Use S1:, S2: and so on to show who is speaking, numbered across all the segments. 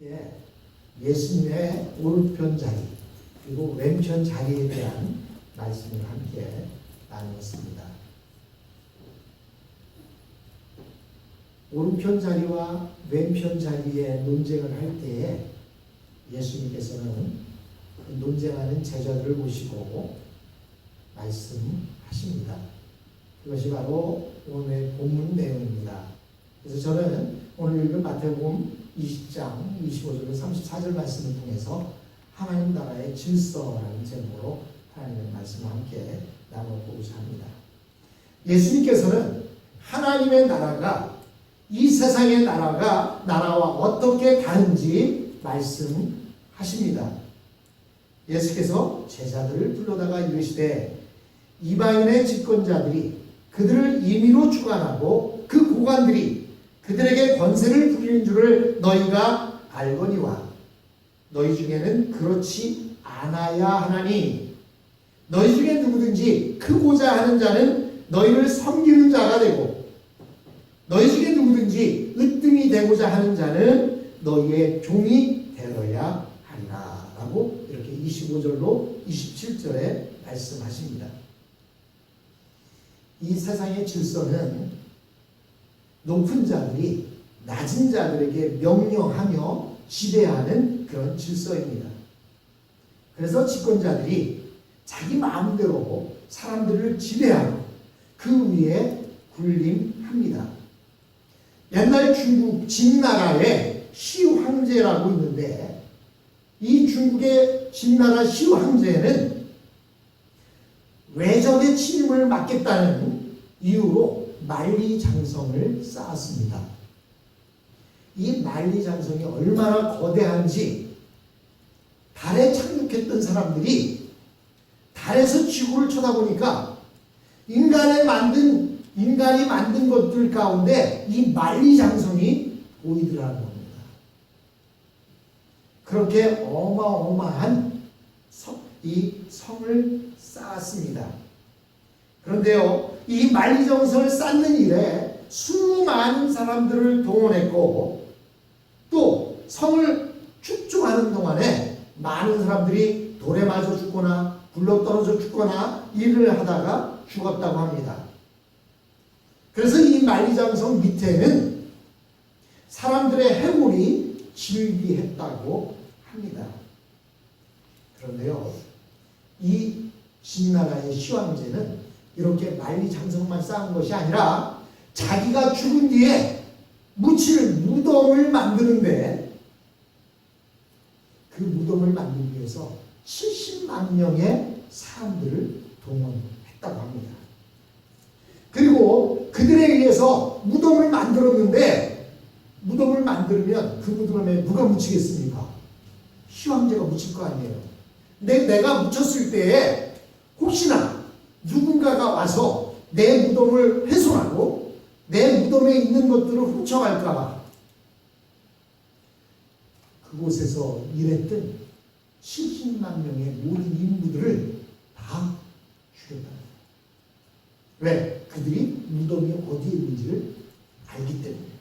S1: 예, 예수님의 오른편 자리 그리고 왼편 자리에 대한 말씀을 함께 나누었습니다. 오른편 자리와 왼편 자리의 논쟁을 할 때에 예수님께서는 그 논쟁하는 제자들을 모시고 말씀하십니다. 그것이 바로 오늘의 본문 내용입니다. 그래서 저는 오늘 읽은 마태복음 20장 25절로 34절 말씀을 통해서 하나님 나라의 질서라는 제목으로 하나님의 말씀을 함께 나눠보고자 합니다. 예수님께서는 하나님의 나라가 이 세상의 나라와 어떻게 다른지 말씀하십니다. 예수께서 제자들을 불러다가 이르시되 이방인의 집권자들이 그들을 임의로 주관하고 그 고관들이 그들에게 권세를 부리는 줄을 너희가 알거니와 너희 중에는 그렇지 않아야 하나니 너희 중에 누구든지 크고자 하는 자는 너희를 섬기는 자가 되고 너희 중에 누구든지 으뜸이 되고자 하는 자는 너희의 종이 되어야 하리라 라고 이렇게 25절로 27절에 말씀하십니다. 이 세상의 질서는 높은 자들이 낮은 자들에게 명령하며 지배하는 그런 질서입니다. 그래서 집권자들이 자기 마음대로 사람들을 지배하고 그 위에 군림합니다. 옛날 중국 진나라에 시황제라고 있는데 이 중국의 진나라 시황제는 외적의 침입을 막겠다는 이유로 만리장성을 쌓았습니다. 이 만리장성이 얼마나 거대한지 달에 착륙했던 사람들이 달에서 지구를 쳐다보니까 인간이 만든 것들 가운데 이 만리장성이 보이더라는 겁니다. 그렇게 어마어마한 이 성을 쌓았습니다. 그런데요, 이 만리장성을 쌓는 일에 수많은 사람들을 동원했고 또 성을 축조하는 동안에 많은 사람들이 돌에 맞아 죽거나 굴러떨어져 죽거나 일을 하다가 죽었다고 합니다. 그래서 이 만리장성 밑에는 사람들의 해골이 질비했다고 합니다. 그런데요, 이 진나라의 시황제는 이렇게 만리장성만 쌓은 것이 아니라 자기가 죽은 뒤에 묻힐 무덤을 만드는데 그 무덤을 만들기 위해서 70만 명의 사람들을 동원했다고 합니다. 그리고 그들에 의해서 무덤을 만들었는데 무덤을 만들면 그 무덤에 누가 묻히겠습니까? 시황제가 묻힐 거 아니에요. 근데 내가 묻혔을 때에 혹시나 누군가가 와서 내 무덤을 훼손하고 내 무덤에 있는 것들을 훔쳐갈까 봐 그곳에서 일했던 70만 명의 모든 인부들을 다 죽였다. 왜? 그들이 무덤이 어디에 있는지를 알기 때문에.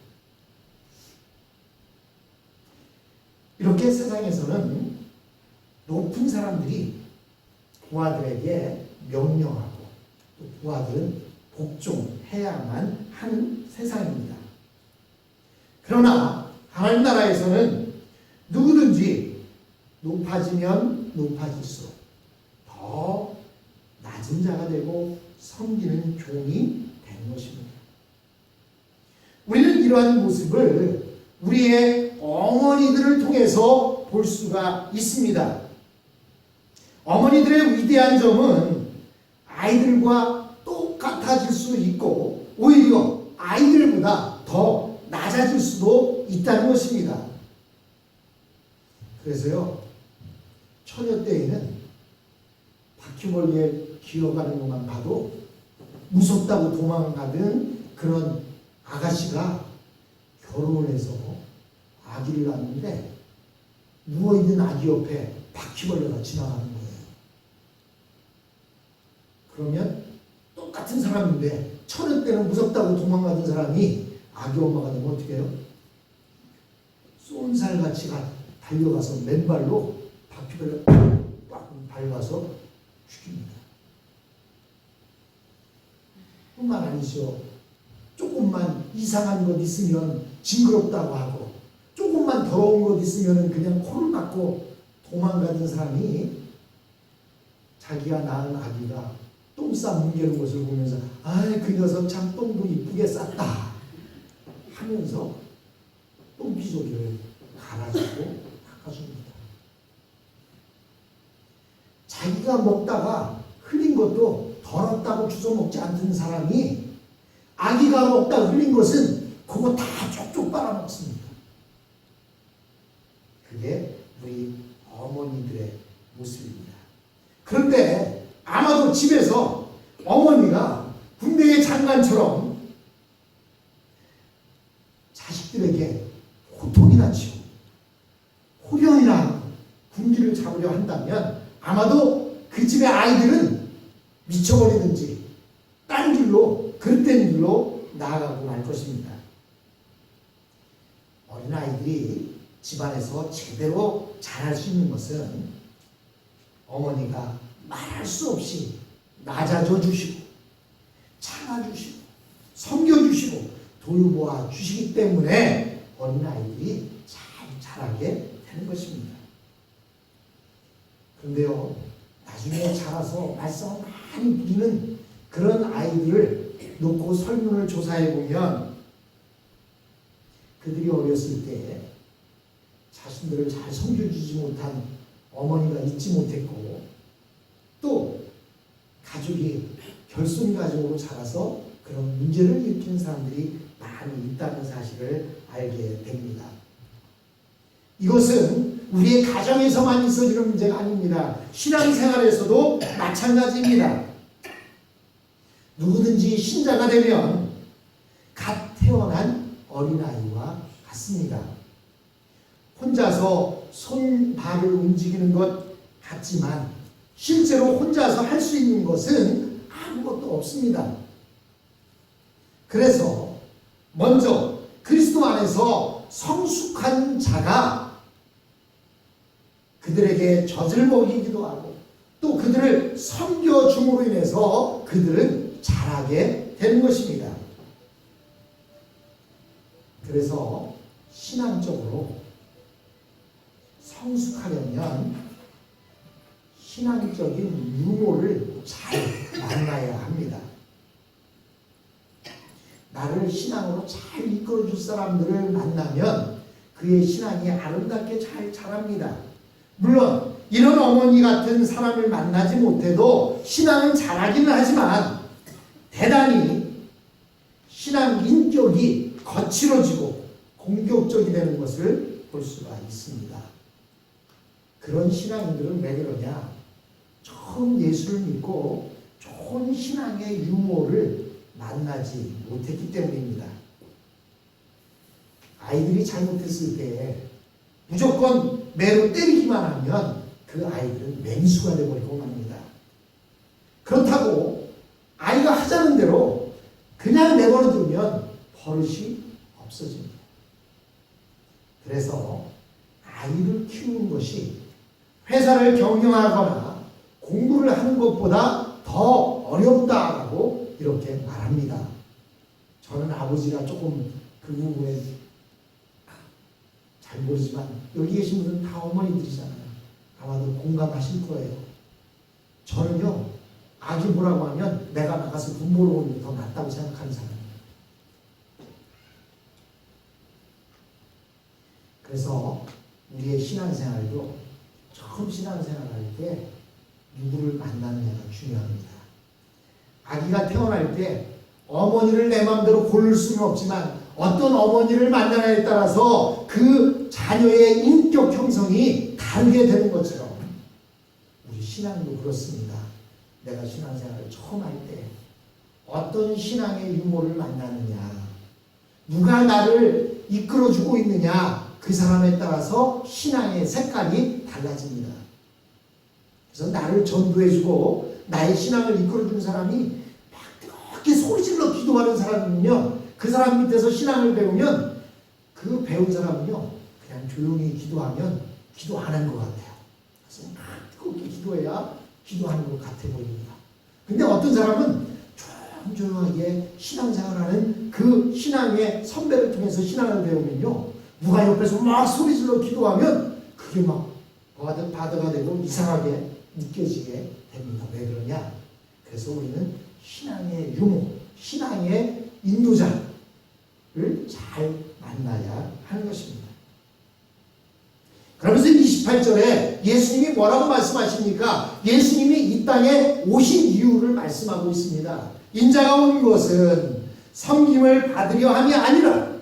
S1: 이렇게 세상에서는 높은 사람들이 부하들에게 명령하고 또 부하들은 복종해야만 하는 세상입니다. 그러나 하나님 나라에서는 누구든지 높아지면 높아질수록 더 낮은 자가 되고 섬기는 종이 되는 것입니다. 우리는 이러한 모습을 우리의 어머니들을 통해서 볼 수가 있습니다. 어머니들의 위대한 점은 아이들과 똑같아질 수 있고 오히려 아이들보다 더 낮아질 수도 있다는 것입니다. 그래서요, 처녀 때에는 바퀴벌레 기어가는 것만 봐도 무섭다고 도망가던 그런 아가씨가 결혼을 해서 아기를 낳는데 누워있는 아기 옆에 바퀴벌레가 지나가는 거예요. 그러면 똑같은 사람인데 처녀 때는 무섭다고 도망가던 사람이 아기 엄마가 되면 어떻게 해요? 쏜살같이 달려가서 맨발로 바퀴를 빡 밟아서 죽입니다. 뿐만 아니죠. 조금만 이상한 것 있으면 징그럽다고 하고 조금만 더러운 것 있으면 그냥 코를 막고 도망가는 사람이 자기가 낳은 아기가 똥 싸 뭉개는 것을 보면서 그 녀석 참 똥도 이쁘게 쌌다 하면서 똥기저귀를 갈아주고 닦아줍니다. 자기가 먹다가 흘린 것도 더럽다고 주워 먹지 않는 사람이 아기가 먹다 흘린 것은 그거 다 쪽쪽 빨아먹습니다. 그게 우리 어머니들의 모습입니다. 그런데 아마도 집에서 어머니가 군대의 장관처럼 자식들에게 호통이나 치고 호령이나 군기를 잡으려 한다면 아마도 그 집의 아이들은 미쳐버리든지 딴 길로 그릇된 길로 나아가고 말 것입니다. 어린아이들이 집안에서 제대로 자랄 수 있는 것은 어머니가 말할 수 없이 낮아져 주시고 참아주시고 섬겨주시고 돌보아 주시기 때문에 어린아이들이 잘 자라게 되는 것입니다. 그런데요, 나중에 자라서 말썽을 많이 부리는 그런 아이들을 놓고 설문을 조사해 보면 그들이 어렸을 때 자신들을 잘 섬겨주지 못한 어머니가 있지 못했고 또 가족이 결손 가족으로 자라서 그런 문제를 일으키는 사람들이 많이 있다는 사실을 알게 됩니다. 이것은 우리의 가정에서만 있어지는 문제가 아닙니다. 신앙생활에서도 마찬가지입니다. 누구든지 신자가 되면 갓 태어난 어린아이와 같습니다. 혼자서 손, 발을 움직이는 것 같지만 실제로 혼자서 할 수 있는 것은 아무것도 없습니다. 그래서 먼저 그리스도 안에서 성숙한 자가 그들에게 젖을 먹이기도 하고 또 그들을 섬겨줌으로 인해서 그들은 자라게 되는 것입니다. 그래서 신앙적으로 성숙하려면 신앙적인 유모를 잘 만나야 합니다. 나를 신앙으로 잘 이끌어줄 사람들을 만나면 그의 신앙이 아름답게 잘 자랍니다. 물론 이런 어머니 같은 사람을 만나지 못해도 신앙은 자라기는 하지만 대단히 신앙 인격이 거칠어지고 공격적이 되는 것을 볼 수가 있습니다. 그런 신앙인들은 왜 그러냐? 처음 예수를 믿고 좋은 신앙의 유모를 만나지 못했기 때문입니다. 아이들이 잘못했을 때 무조건 매로 때리기만 하면 그 아이들은 맹수가 되어버리고 맙니다. 그렇다고 아이가 하자는 대로 그냥 내버려 두면 버릇이 없어집니다. 그래서 아이를 키우는 것이 회사를 경영하거나 공부를 하는 것보다 더 어렵다라고 이렇게 말합니다. 저는 아버지가 조금 그 부분에 잘 모르지만 여기 계신 분들은 다 어머니들이잖아요. 아마도 공감하실 거예요. 저는요, 아기 보라고 하면 내가 나가서 돈 벌어 오는 게 더 낫다고 생각하는 사람이에요. 그래서 우리의 신앙생활도 처음 신앙생활할 때 누구를 만나느냐가 중요합니다. 아기가 태어날 때 어머니를 내 마음대로 고를 수는 없지만 어떤 어머니를 만나냐에 따라서 그 자녀의 인격 형성이 다르게 되는 것처럼 우리 신앙도 그렇습니다. 내가 신앙생활을 처음 할 때 어떤 신앙의 유모를 만나느냐, 누가 나를 이끌어주고 있느냐, 그 사람에 따라서 신앙의 색깔이 달라집니다. 그래서 나를 전도해주고 나의 신앙을 이끌어주는 사람이 막 그렇게 소리질러 기도하는 사람이면요, 그 사람 밑에서 신앙을 배우면 그 배운 사람은요 그냥 조용히 기도하면 기도 안 한 것 같아요. 그래서 뜨겁게 기도해야 기도하는 것 같아 보입니다. 근데 어떤 사람은 조용하게 신앙생활하는 그 신앙의 선배를 통해서 신앙을 배우면요, 누가 옆에서 막 소리질러 기도하면 그게 막 바드가 되고 이상하게 느껴지게 됩니다. 왜 그러냐? 그래서 우리는 신앙의 유모, 신앙의 인도자를 잘 만나야 하는 것입니다. 그러면서 28절에 예수님이 뭐라고 말씀하십니까? 예수님이 이 땅에 오신 이유를 말씀하고 있습니다. 인자가 온 것은 섬김을 받으려 함이 아니라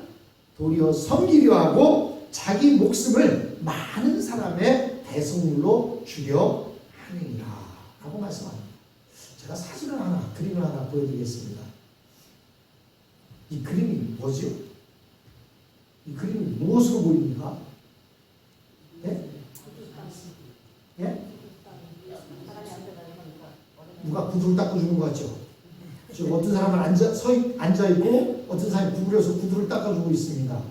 S1: 도리어 섬기려 하고 자기 목숨을 많은 사람의 대속물로 주려 하느니라 라고 말씀합니다. 제가 사진을 하나, 그림을 하나 보여드리겠습니다. 이 그림이 뭐죠? 이 그림이 무엇으로 보입니까? 예? 예? 누가 구두를 닦아주는 것 같죠? 지금 어떤 사람은 앉아있고 어떤 사람이 구부려서 구두를 닦아주고 있습니다.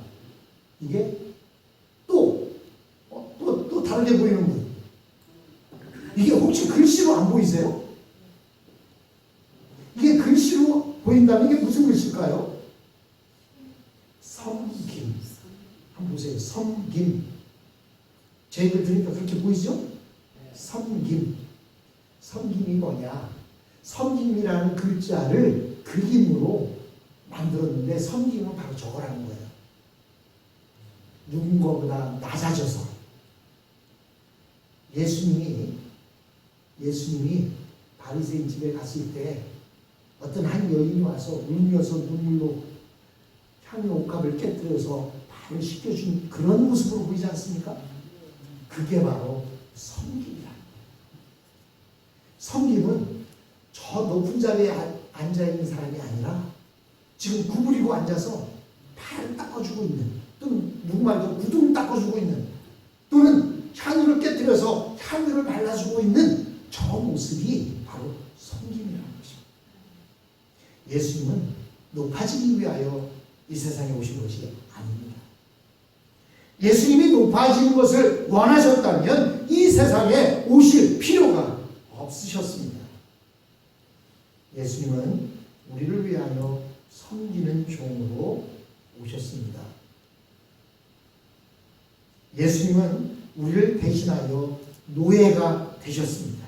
S1: 이게 또 다르게 보이는 분. 이게 혹시 글씨로 안 보이세요? 이게 글씨로 보인다면 이게 무슨 글씨일까요? 섬김. 한번 보세요. 섬김. 제 글 들으니까 그렇게 보이죠? 섬김. 섬김이 뭐냐? 섬김이라는 글자를 그림으로 만들었는데 섬김은 바로 저거라는 거예요. 누군가보다 낮아져서. 예수님이 바리새인 집에 갔을 때 어떤 한 여인이 와서 울면서 눈물로 향유 옥합을 깨뜨려서 발을 씻겨준 그런 모습으로 보이지 않습니까? 그게 바로 섬김이라는 거예요. 섬김은 저 높은 자리에 앉아있는 사람이 아니라 지금 구부리고 앉아서 발을 닦아주고 있는, 또는 누구 말도 구두를 닦아주고 있는, 또는 향유를 깨뜨려서 향유를 발라주고 있는 저 모습이 바로 섬김이라는 것입니다. 예수님은 높아지기 위하여 이 세상에 오신 것이 아닙니다. 예수님이 높아지는 것을 원하셨다면 이 세상에 오실 필요가 없으셨습니다. 예수님은 우리를 위하여 섬기는 종으로 오셨습니다. 예수님은 우리를 대신하여 노예가 되셨습니다.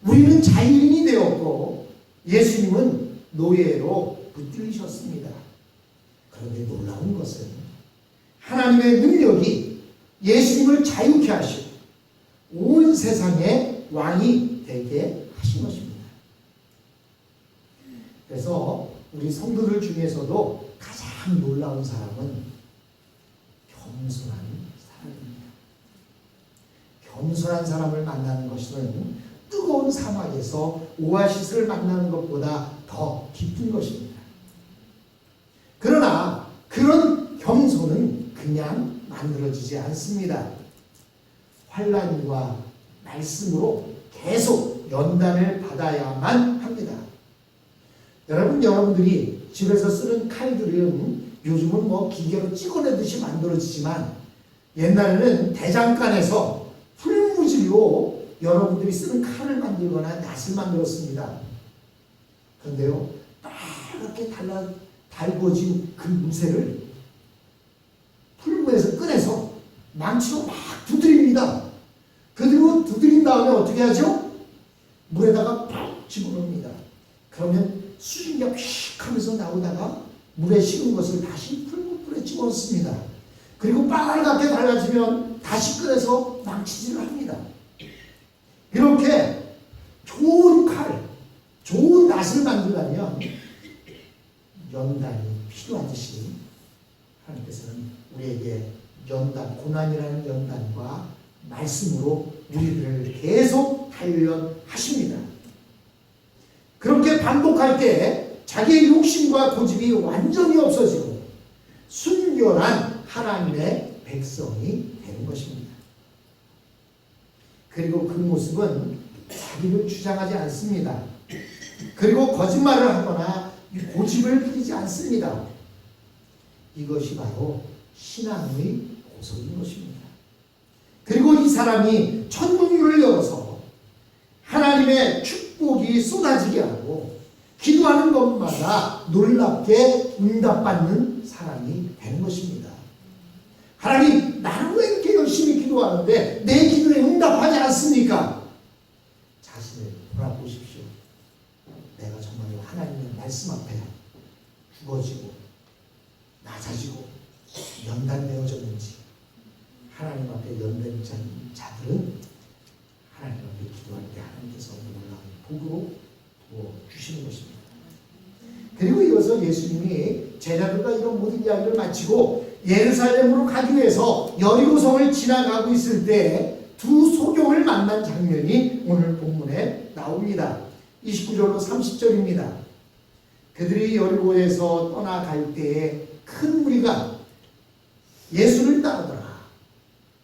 S1: 우리는 자유인이 되었고 예수님은 노예로 붙들리셨습니다. 그런데 놀라운 것은 하나님의 능력이 예수님을 자유케 하시고 온 세상의 왕이 되게 하신 것입니다. 그래서 우리 성도들 중에서도 가장 놀라운 사람은 겸손한 사람입니다. 겸손한 사람을 만나는 것은 뜨거운 사막에서 오아시스를 만나는 것보다 더 기쁜 것입니다. 그러나 그런 겸손은 그냥 만들어지지 않습니다. 환난과 말씀으로 계속 연단을 받아야만 합니다. 여러분들이 집에서 쓰는 칼들은 요즘은 뭐 기계로 찍어내듯이 만들어지지만 옛날에는 대장간에서 풀무질로 여러분들이 쓰는 칼을 만들거나 낫을 만들었습니다. 그런데요, 빨갛게 달궈진 그 무쇠를 풀무에서 꺼내서 망치로 막 두드립니다. 그리고 두드린 다음에 어떻게 하죠? 물에다가 팍 집어넣습니다. 그러면 수증기가 휙 하면서 나오다가 물에 식은 것을 다시 풀무불에 집어넣습니다. 그리고 빨갛게 달라지면 다시 꺼내서 망치질을 합니다. 이렇게 좋은 칼, 좋은 낫을 만들려면 연단이 필요하듯이 하나님께서는 우리에게 연단, 고난이라는 연단과 말씀으로 우리들을 계속 단련하십니다. 그렇게 반복할 때 자기의 욕심과 고집이 완전히 없어지고 순결한 하나님의 백성이 되는 것입니다. 그리고 그 모습은 자기를 주장하지 않습니다. 그리고 거짓말을 하거나 고집을 부리지 않습니다. 이것이 바로 신앙의 보석인 것입니다. 그리고 이 사람이 천국문을 열어서 하나님의 축복이 쏟아지게 하고 기도하는 것마다 놀랍게 응답받는 사람이 되는 것입니다. 하나님, 나는 왜 이렇게 열심히 기도하는데 내 기도에 응답하지 않습니까? 자신을 돌아보십시오. 내가 정말 하나님의 말씀 앞에 죽어지고 낮아지고 연단되어졌는지. 하나님 앞에 연된 자들은 하나님 앞에 기도할 때 하나님께서 놀라운 복으로 부어주시는 것입니다. 그리고 이어서 예수님이 제자들과 이런 모든 이야기를 마치고 예루살렘으로 가기 위해서 여리고성을 지나가고 있을 때 두 소경을 만난 장면이 오늘 본문에 나옵니다. 29절로 30절입니다. 그들이 여리고에서 떠나갈 때에 큰 무리가 예수를 따르더라.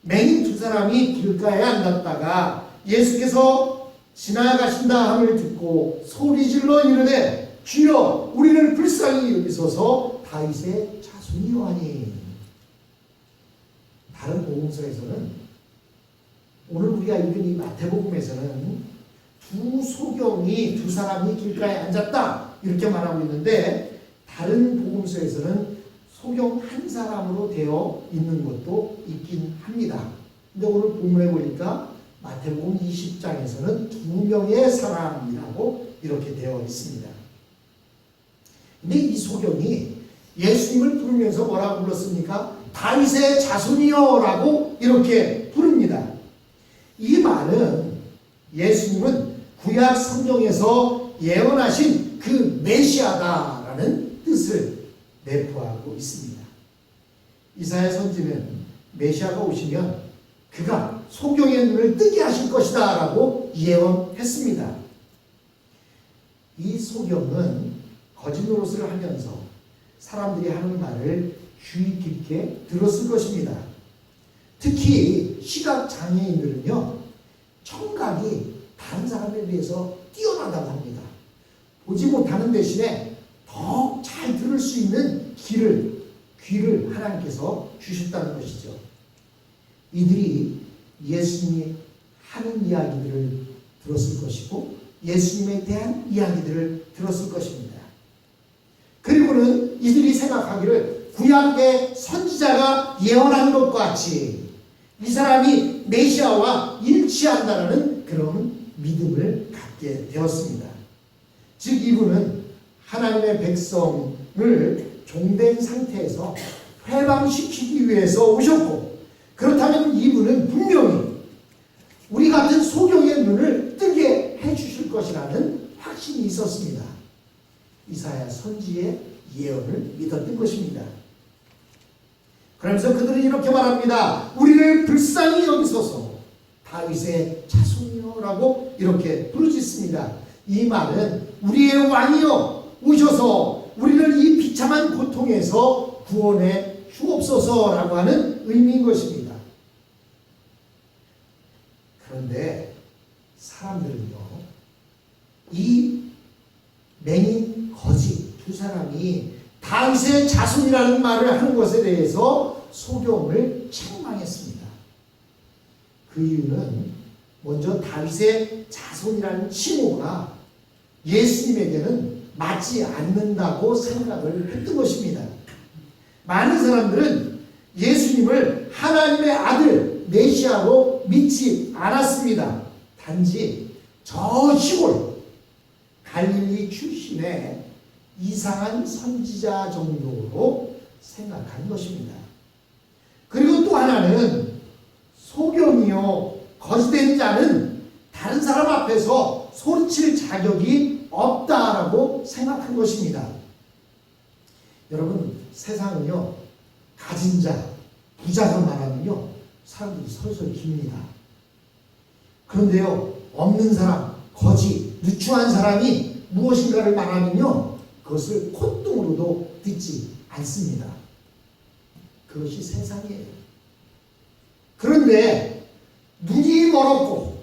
S1: 맹인 두 사람이 길가에 앉았다가 예수께서 지나가신다 함을 듣고 소리질러 이르되 주여 우리를 불쌍히 여기소서 다윗의 자손이요 하니. 다른 복음서에서는 오늘 우리가 읽은 이 마태복음에서는 두 소경이 두 사람이 길가에 앉았다 이렇게 말하고 있는데 다른 복음서에서는 소경 한 사람으로 되어 있는 것도 있긴 합니다. 근데 오늘 본문에 보니까 마태복음 20장에서는 두 명의 사람이라고 이렇게 되어 있습니다. 근데 이 소경이 예수님을 부르면서 뭐라고 불렀습니까? 다윗의 자손이여 라고 이렇게 부릅니다. 이 말은 예수님은 구약 성경에서 예언하신 그 메시아다라는 뜻을 내포하고 있습니다. 이사야 선지는 메시아가 오시면 그가 소경의 눈을 뜨게 하실 것이다 라고 예언했습니다. 이 소경은 거짓 노릇을 하면서 사람들이 하는 말을 주의 깊게 들었을 것입니다. 특히 시각장애인들은요, 청각이 다른 사람에 비해서 뛰어나다고 합니다. 보지 못하는 대신에 더 잘 들을 수 있는 귀를 하나님께서 주셨다는 것이죠. 이들이 예수님이 하는 이야기들을 들었을 것이고 예수님에 대한 이야기들을 들었을 것입니다. 그리고는 이들이 생각하기를 구약의 선지자가 예언한 것과 같이 이 사람이 메시아와 일치한다는 그런 믿음을 갖게 되었습니다. 즉 이분은 하나님의 백성을 종된 상태에서 회방시키기 위해서 오셨고, 그렇다면 이분은 분명히 우리 같은 소경의 눈을 뜨게 해주실 것이라는 확신이 있었습니다. 이사야 선지의 예언을 믿었던 것입니다. 그러면서 그들은 이렇게 말합니다. 우리를 불쌍히 여기소서 다윗의 자손이여라고 이렇게 부르짖습니다. 이 말은 우리의 왕이여 오셔서 우리를 이 비참한 고통에서 구원해 주옵소서라고 하는 의미인 것입니다. 그런데 사람들은요, 이 맹인 거지 두 사람이 다윗의 자손이라는 말을 하는 것에 대해서 소경을 책망했습니다. 그 이유는 먼저 다윗의 자손이라는 칭호가 예수님에게는 맞지 않는다고 생각을 했던 것입니다. 많은 사람들은 예수님을 하나님의 아들 메시아로 믿지 않았습니다. 단지 저 시골 갈릴리 출신의 이상한 선지자 정도로 생각한 것입니다. 그리고 또 하나는 소경이요 거짓된 자는 다른 사람 앞에서 소리칠 자격이 없다라고 생각한 것입니다. 여러분, 세상은요 가진 자, 부자가 말하면요 사람들이 설설 깁니다. 그런데요 없는 사람, 거지, 누추한 사람이 무엇인가를 말하면요 그것을 콧등으로도 듣지 않습니다. 그것이 세상이에요. 그런데 눈이 멀었고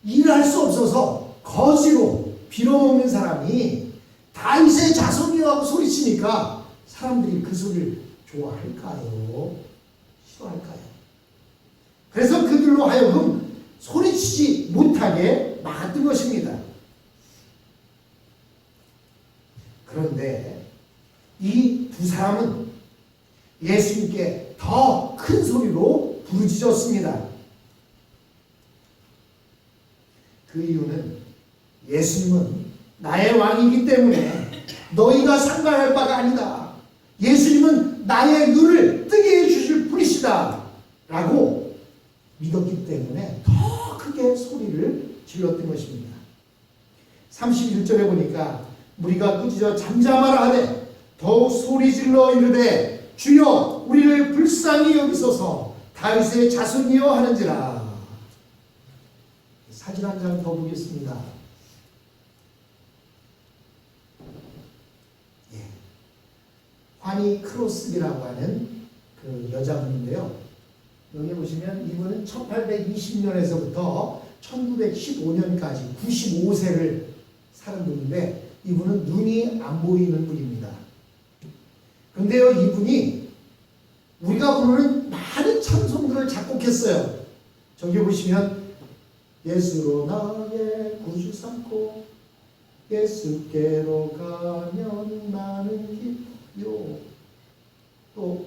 S1: 일을 할 수 없어서 거지로 빌어먹는 사람이 다윗의 자손이라고 소리치니까 사람들이 그 소리를 좋아할까요? 싫어할까요? 그래서 그들로 하여금 소리치지 못하게 막았던 것입니다. 그런데 이 두 사람은 예수님께 더 큰 소리로 부르짖었습니다. 그 이유는 예수님은 나의 왕이기 때문에 너희가 상관할 바가 아니다. 예수님은 나의 눈을 뜨게 해주실 분이시다 라고 믿었기 때문에 더 크게 소리를 질렀던 것입니다. 31절에 보니까 무리가 꾸짖어 잠잠하라 하되 더욱 소리질러 이르되 주여 우리를 불쌍히 여기소서 다윗의 자손이여 하는지라. 사진 한 장 더 보겠습니다. 화니 크로스비라고 하는 그 여자분인데요. 여기 보시면 이분은 1820년에서부터 1915년까지 95세를 사는 분인데 이분은 눈이 안 보이는 분입니다. 그런데요, 이분이 우리가 부르는 많은 찬송들을 작곡했어요. 저기 보시면 예수로 나의 구주 삼고 예수께로 가면 나는 기뻐요. 또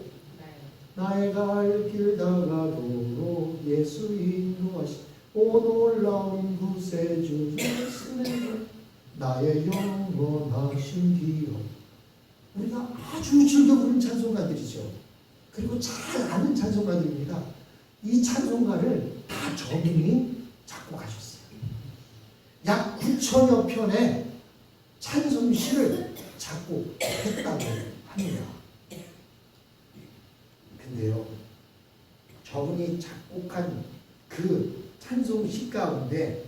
S1: 나의 갈 길 다가도록 예수 인도하시 오 놀라운 구세주 예수님 나의 영원하신 기억. 우리가 아주 즐겨 부르는 찬송가들이죠. 그리고 잘 아는 찬송가들입니다. 이 찬송가를 다 저분이 작곡하셨어요. 약 9천여 편의 찬송시를 작곡했다고 합니다. 근데요, 저분이 작곡한 그 찬송시 가운데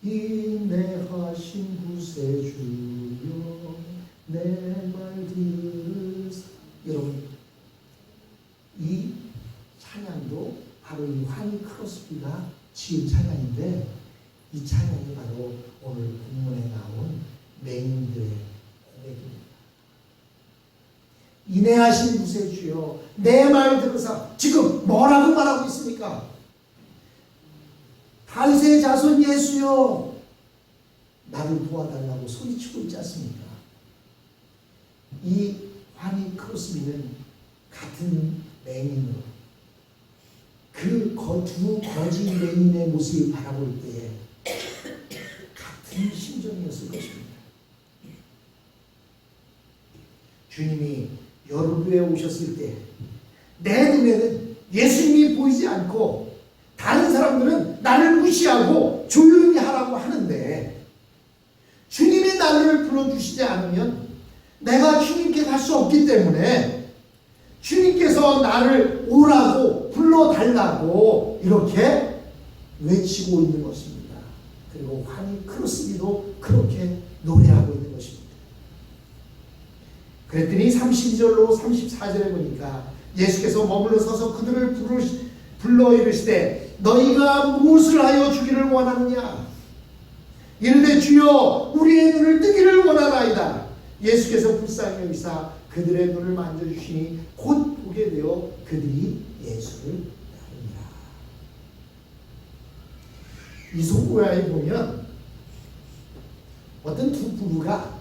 S1: 인내하신 구세주여 내 말 들으사, 여러분 이 찬양도 바로 이 화니 크로스비가 지은 찬양인데 이 찬양이 바로 오늘 본문에 나온 맹인들의 고백입니다. 인내하신 구세주여 내 말 들으사. 지금 뭐라고 말하고 있습니까? 다윗의 자손 예수여 나를 도와달라고 소리치고 있지 않습니까? 이 화니 크로스비는 같은 맹인으로 그 두 거지 맹인의 모습을 바라볼 때에 같은 심정이었을 것입니다. 주님이 여러분에 오셨을 때 내 눈에는 예수님이 보이지 않고 다른 사람들은 나를 무시하고 조용히 하라고 하는데 주님이 나를 불러주시지 않으면 내가 주님께 갈 수 없기 때문에 주님께서 나를 오라고 불러달라고 이렇게 외치고 있는 것입니다. 그리고 화니 크로스비도 그렇게 노래하고 있는 것입니다. 그랬더니 32절로 34절에 보니까 예수께서 머물러 서서 그들을 불러 이르시되 너희가 무엇을 하여 주기를 원하느냐? 이르되 주여 우리의 눈을 뜨기를 원하나이다. 예수께서 불쌍히 여기사 그들의 눈을 만져주시니 곧 보게 되어 그들이 예수를 따르니라. 이 속고야에 보면 어떤 두 부부가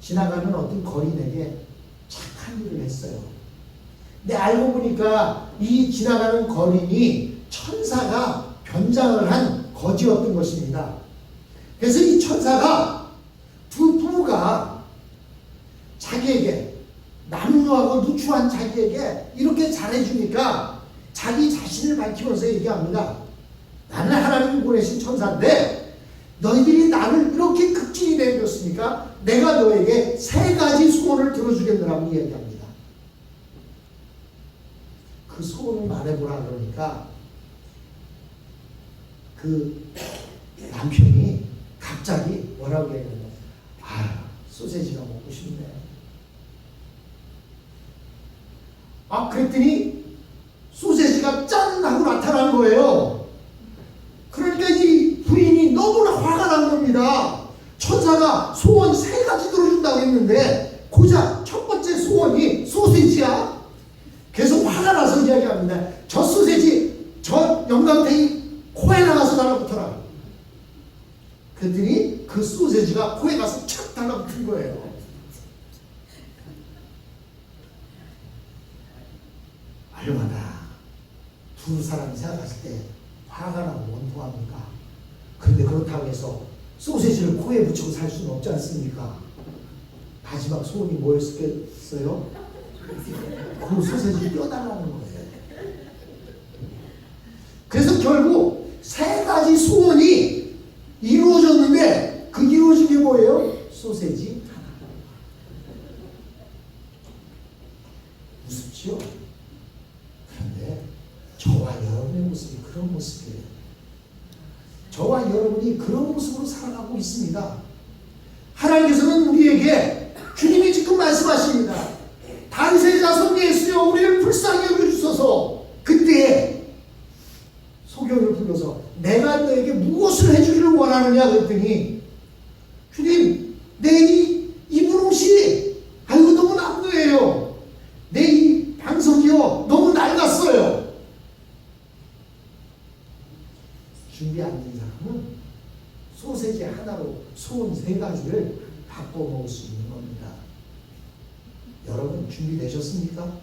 S1: 지나가는 어떤 거린에게 착한 일을 했어요. 근데 알고 보니까 이 지나가는 거린이 천사가 변장을 한 거지였던 것입니다. 그래서 이 천사가 두 부부가 자기에게 남루하고 누추한 자기에게 이렇게 잘해주니까 자기 자신을 밝히면서 얘기합니다. 나는 하나님이 보내신 천사인데 너희들이 나를 이렇게 극진히 내줬으니까 내가 너에게 3가지 소원을 들어주겠느라고 이야기합니다. 그 소원을 말해보라 그러니까 그 남편이 갑자기 뭐라고 얘기하냐면 소세지가 먹고 싶네. 그랬더니 소세지가 짠 하고 나타난 거예요. 그러니까 이 부인이 너무나 화가 난 겁니다. 천사가 소원 3가지 들어준다고 했는데 고작 첫 번째 소원 소원이 소세지야? 계속 화가 나서 이야기합니다. 저 소세지, 저 영감탱이 코에 나가서 달라붙어라. 그랬더니 그 소세지가 코에 가서 착 달라붙은 거예요. 얼마나 두 사람이 생각했을 때 화가 나고 원통합니까? 그런데 그렇다고 해서 소세지를 코에 붙이고 살 수는 없지 않습니까? 마지막 소원이 뭐였겠어요? 그 소세지 떼어달라는 거예요. 그래서 결국 세 가지 소원이 이루어졌는데 그 이루어진 게 뭐예요? 소세지 하나. 우습죠? 그런데 저와 여러분의 모습이 그런 모습이에요. 저와 여러분이 그런 모습으로 살아가고 있습니다. 하나님께서는 우리에게 주님이 지금 말씀하십니다. 단세 자손 예수여 우리를 불쌍히 여겨주소서. 그때 소경을 불러서 내가 너에게 무엇을 해주기를 원하느냐 그랬더니 주님 내 이 분홍씨 아이고 너무 남루해요. 내 이 방석이요 너무 낡았어요. 준비 안 된 사람은 소세지 하나로 소원 세 가지를 바꿔 먹을 수 있는 겁니다. 여러분 준비되셨습니까?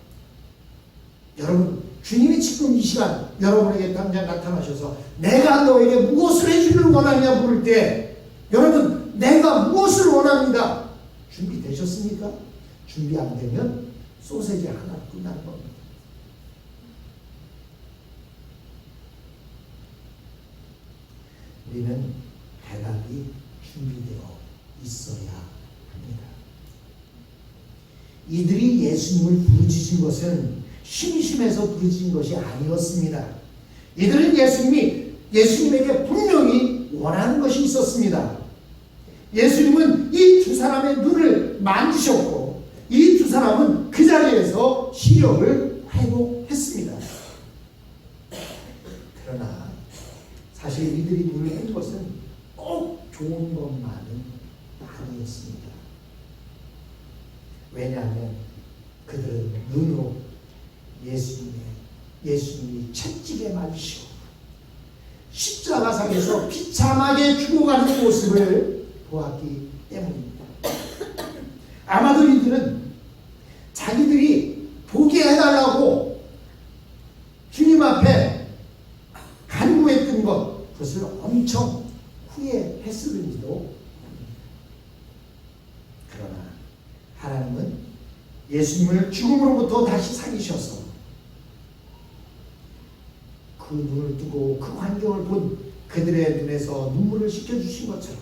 S1: 여러분 주님이 지금 이 시간 여러분에게 당장 나타나셔서 내가 너에게 무엇을 해주기를 원하냐 물을 때 여러분 내가 무엇을 원합니다. 준비되셨습니까? 준비 안 되면 소세지 하나 끝나는 겁니다. 우리는 대답이 준비되어 있어야 합니다. 이들이 예수님을 부르짖은 것은 심심해서 부르짖은 것이 아니었습니다. 이들은 예수님에게 분명히 원하는 것이 있었습니다. 예수님은 이 두 사람의 눈을 만지셨고 이 두 사람은 그 자리에서 시력을 회복했습니다. 그러나 사실 이들이 눈을 뜬 것은 꼭 좋은 것만은 아니었습니다. 왜냐하면 그들은 눈으로 예수님이 채찍에 맞으시고 십자가상에서 비참하게 죽어가는 모습을 보았기 때문입니다. 아마도 이들은 자기들이 보게 해달라고 주님 앞에 간구했던 것 그것을 엄청 후회했을지도 모릅니다. 그러나 하나님은 예수님을 죽음으로부터 다시 살리셔서 그 눈을 뜨고 그 환경을 본 그들의 눈에서 눈물을 씻겨주신 것처럼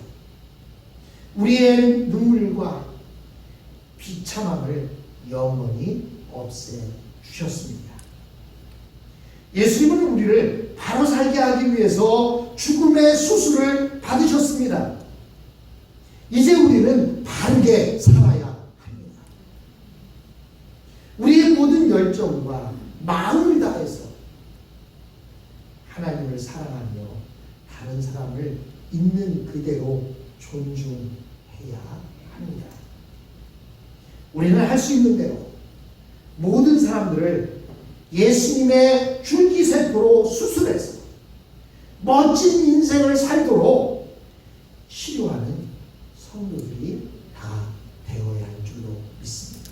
S1: 우리의 눈물과 비참함을 영원히 없애주셨습니다. 예수님은 우리를 바로 살게 하기 위해서 죽음의 수술을 받으셨습니다. 이제 우리는 바르게 살아야 합니다. 우리의 모든 열정과 마음을 다해서 하나님을 사랑하며 다른 사람을 있는 그대로 존중해야 합니다. 우리는 할 수 있는 대로 모든 사람들을 예수님의 줄기세포로 수술해서 멋진 인생을 살도록 치료하는 성도들이 다 되어야 할 줄로 믿습니다.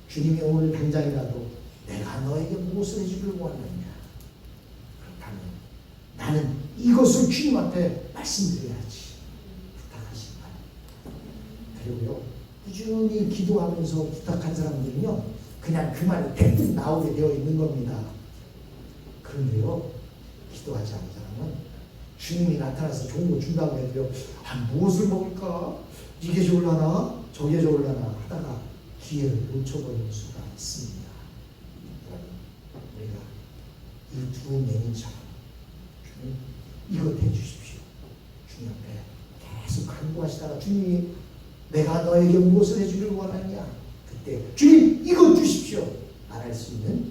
S1: 주님이 오늘 당장이라도 내가 너에게 무엇을 해주길 원하느냐 그렇다면 나는 이것을 주님한테 말씀드려야지 부탁하십니다. 그리고요 꾸준히 기도하면서 부탁한 사람들은요 그냥 그 말이 대뜸 나오게 되어 있는 겁니다. 그런데요 기도하지 않은 사람은 주님이 나타나서 좋은 거 준다고 해도요 무엇을 먹을까? 이게 좋을라나 저게 좋을라나 하다가 기회를 놓쳐버리는 수가 있습니다. 우리가 이 두 맹인처럼 주님 이것 해주십시오. 주님 앞에 계속 간구하시다가 주님이 내가 너에게 무엇을 해주기를 원하냐 그때 주님 이것 주십시오 말할 수 있는